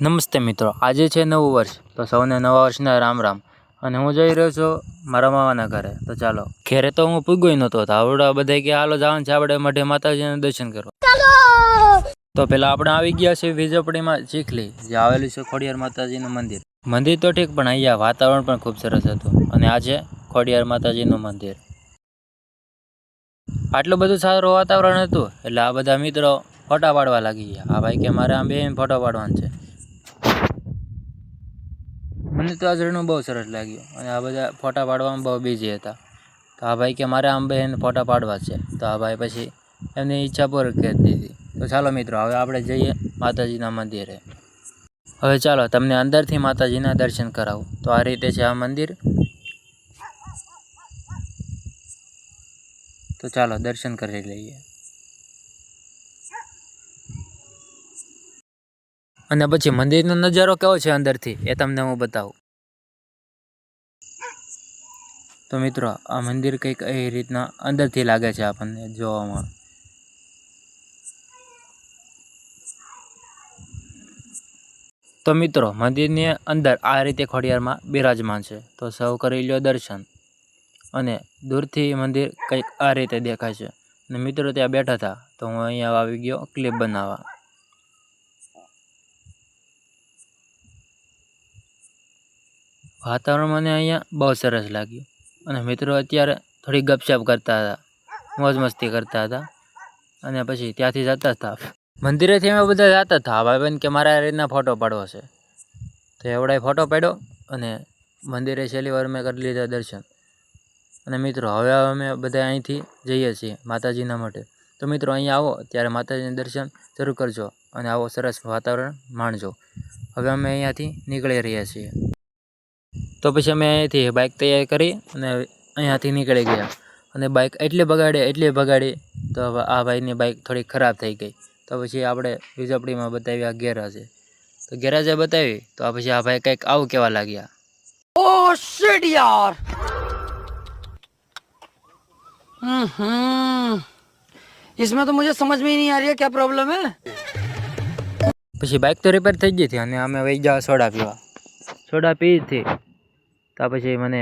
નમસ્તે મિત્રો, આજે છે નવું વર્ષ, તો સૌને નવા વર્ષના રામ રામ. અને હું જઈ રહ્યો છું મારા મામાના ઘરે. તો ચાલો, ઘરે તો હું પૂગ્યો નહોતો, આવડા બધા કે હાલો જવાનું છે આપણે મઢે માતાજીના દર્શન કરવા. તો પેલા આપણે આવી ગયા છે વીજપડીમાં ચીખલી, જે આવેલું છે ખોડિયાર માતાજીનું મંદિર. મંદિર તો ઠીક, પણ અહીંયા વાતાવરણ પણ ખૂબ સરસ હતું. અને આ છે ખોડિયાર માતાજીનું મંદિર. આટલું બધું સારું વાતાવરણ હતું એટલે આ બધા મિત્રો ફોટા પાડવા લાગી ગયા. આ ભાઈ કે મારે આમ બેહીને ફોટો પાડવાનો છે. મને તો આ ઝરણું બહુ સરસ લાગ્યું અને આ બધા ફોટા પાડવામાં બહુ બિઝી હતા. તો આ ભાઈ કે મારે આમ બેહીને ફોટા પાડવા છે. તો આ ભાઈ પછી એમની ઈચ્છા પૂરી કરી દીધી. તો ચાલો મિત્રો, હવે આપણે જઈએ માતાજીના મંદિરે. હવે ચાલો તમને અંદરથી માતાજીના દર્શન કરાવું. તો આ રીતે છે આ મંદિર. તો ચાલો દર્શન કરી લઈએ. અને પછી મંદિરનો નજારો કેવો છે અંદરથી એ તમને હું બતાવું. તો મિત્રો, આ મંદિર કંઈક એ રીતના અંદરથી લાગે છે આપણને જોવામાં. તો મિત્રો, મંદિરની અંદર આ રીતે ખોડિયારમાં બિરાજમાન છે. તો સૌ કરી લ્યો દર્શન. અને દૂરથી મંદિર કંઈક આ રીતે દેખાય છે. અને મિત્રો ત્યાં બેઠા હતા, તો હું અહીંયા આવી ગયો ક્લિપ બનાવવા. વાતાવરણ મને અહીંયા બહુ સરસ લાગ્યું. અને મિત્રો અત્યારે થોડી ગપશપ કરતા હતા, મોજ મસ્તી કરતા હતા. અને પછી ત્યાંથી જતા હતા મંદિરેથી અમે બધા જતા હતા. ભાઈબંધ કે મારે આ રીતના ફોટો પાડવો છે. તો એવડાય ફોટો પાડ્યો અને મંદિરે છેલ્લી વાર મેં કરી લીધા દર્શન. અને મિત્રો, હવે અમે બધા અહીંથી જઈએ છીએ માતાજીના મઢે. તો મિત્રો, અહીંયા આવો ત્યારે માતાજીના દર્શન જરૂર કરજો અને આવો સરસ વાતાવરણ માણજો. હવે અમે અહીંયાથી નીકળી રહ્યા છીએ. તો પછી અમે અહીંયાથી બાઇક તૈયાર કરી અને અહીંયાથી નીકળી ગયા. અને બાઇક એટલી ભગાડી તો આ ભાઈની બાઇક થોડી ખરાબ થઈ ગઈ. તો પછી આપણે વીજપડીમાં બતાવી આ ગેરાજે. તો ગેરાજે બતાવી તો પછી આ ભાઈ કંઈક આવું કહેવા લાગ્યા. ओह शिट यार इसमें तो मुझे समझ में ही नहीं आ रही है क्या प्रॉब्लम है। પછી બાઇક તો રિપેર થઈ ગઈ હતી અને અમે વહી ગયા સોડા પીવા. સોડા પી હતી તો પછી મને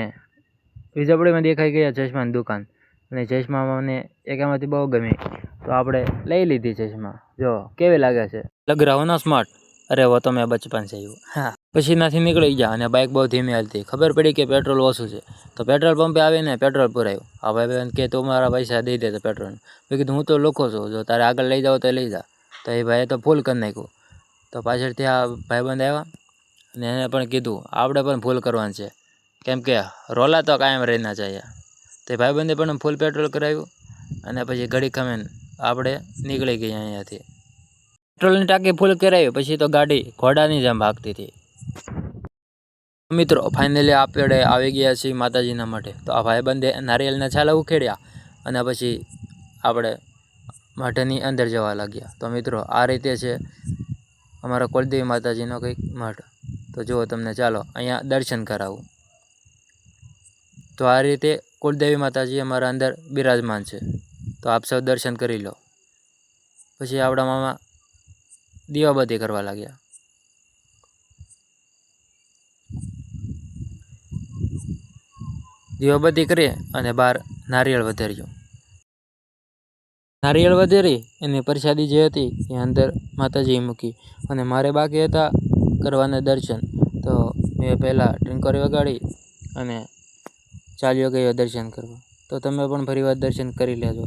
વીજપડીમાં દેખાઈ ગયા ચશ્માની દુકાન. અને ચશ્મામાં મને એક એમાંથી બહુ ગમી, તો આપણે લઈ લીધી ચશ્મા. જો કેવી લાગે છે, લગ રહા હો ના સ્માર્ટ. અરે વો તો મેં બચપન છે એવું. હા, પછી ત્યાંથી નીકળી ગયા અને બાઇક બહુ ધીમી હાલતી. ખબર પડી કે પેટ્રોલ ઓછું છે, તો પેટ્રોલ પંપે આવીને પેટ્રોલ પુરાયું. આ ભાઈ કે તું મારા પૈસા દઈ દે તો પેટ્રોલ. મેં કીધું હું તો લોકો છું, જો તારે આગળ લઈ જાવ તો લઈ જા. તો એ ભાઈએ તો ફૂલ કરી નાખ્યું. તો પાછળથી આ ભાઈબંધ આવ્યા અને એને પણ કીધું આપણે પણ ફૂલ કરવાનું છે, કેમ કે રોલા તો કાયમ રહેના चाहिए. તે ભાઈબંધે પણ ફૂલ પેટ્રોલ કરાવ્યું અને પછી ઘડી ખમીને આપણે નીકળી ગયા અહીંયાથી. પેટ્રોલની ટાંકી ફૂલ કરાવી પછી તો ગાડી ઘોડાની જેમ ભાગતી હતી. મિત્રો, ફાઇનલી આપણે આવી ગયા છીએ માતાજીના મઢે. તો આ ભાઈબંધે નારિયેળના છાલા ઉખેડ્યા અને પછી આપણે મઢની અંદર જવા લાગ્યા. તો મિત્રો, આ રીતે છે અમારા કુળદેવી માતાજીનો કંઈક મઠ. તો જુઓ તમને, ચાલો અહીંયા દર્શન કરાવું. તો આ રીતે કુળદેવી માતાજી અમારા અંદર બિરાજમાન છે. તો આપ સૌ દર્શન કરી લો. પછી આપણા મામા દીવાબત્તી કરવા લાગ્યા. દીવાબત્તી કરી અને બહાર નારિયેળ વધાર્યું. નારિયેળ વધારી એની પ્રસાદી જે હતી એ અંદર માતાજીએ મૂકી. અને મારે બાકી હતા કરવાના દર્શન, તો મેં પહેલાં ટીંકોરી વગાડી અને ચાલ્યો ગયો દર્શન કરવા. તો તમે પણ ફરીવાર દર્શન કરી લેજો.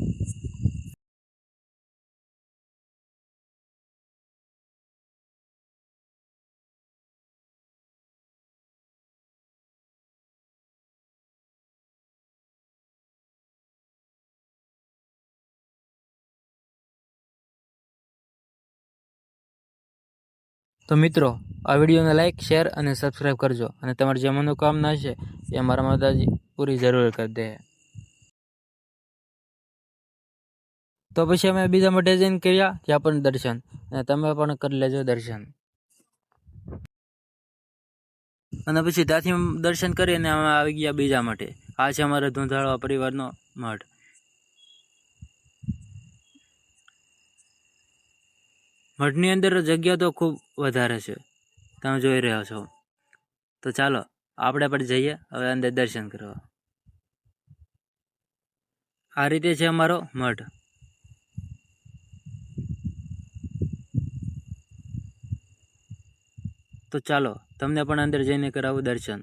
તો મિત્રો, આ વિડીયોને લાઇક, શેર અને સબસ્ક્રાઈબ કરજો. અને તમારી જે મનોકામના છે એ મારા માતાજી પૂરી જરૂર કરી દે. તો પછી અમે બીજા મઢે જઈને કર્યા ત્યાં પણ દર્શન, અને તમે પણ કરી લેજો દર્શન. અને પછી ત્યાંથી દર્શન કરીને અમે આવી ગયા બીજા મઢે. આ છે અમારા ધુંધાળવા પરિવારનો મઠ. મઠની અંદર જગ્યા તો ખૂબ વધારે છે. તમે જોઈ રહ્યા છો. તો ચાલો આપણે પણ જઈએ હવે અંદર દર્શન કરવા. આ રીતે છે અમારો મઠ. તો ચાલો તમને પણ અંદર જઈને કરાવું દર્શન.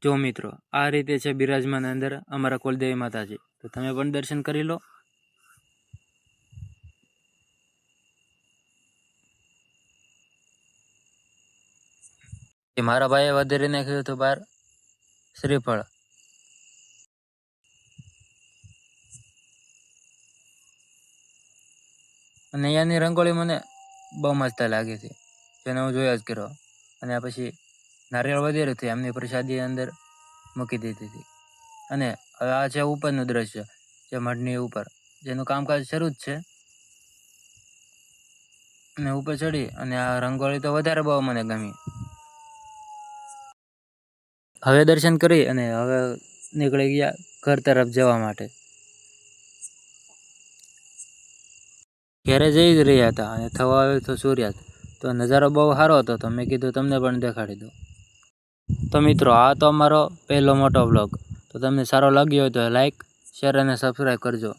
જો મિત્રો, આ રીતે છે બિરાજમાન અંદર અમારા કુલદેવી માતાજી. તો તમે પણ દર્શન કરી લો. મારા ભાઈએ વધારી નાખ્યું હતું બહાર શ્રીફળ. અને અહીંયાની રંગોળી મને બહુ મસ્ત લાગી હતી, જેને હું જોયા જ કર્યો. અને પછી નારિયેળ વધેરું હતું, એમની પ્રસાદી અંદર મૂકી દીધી હતી. અને હવે આ છે ઉપરનું દ્રશ્ય, જે મઢની ઉપર જેનું કામકાજ શરૂ જ છે. અને ઉપર ચડી અને આ રંગોળી તો વધારે બહુ મને ગમી. હવે દર્શન કરી અને હવે નીકળી ગયા ઘર તરફ જવા માટે. ઘેરે જઈ જ રહ્યા હતા અને થવા આવ્યો તો સૂર્યાસ્ત. તો નજારો બહુ સારો હતો, તો મેં કીધું તમને પણ દેખાડી દઉં. તો મિત્રો, આ તો અમારો પહેલો મોટો વ્લોગ. તો તમને સારો લાગ્યો હોય તો લાઈક, શેર અને સબસ્ક્રાઈબ કરજો.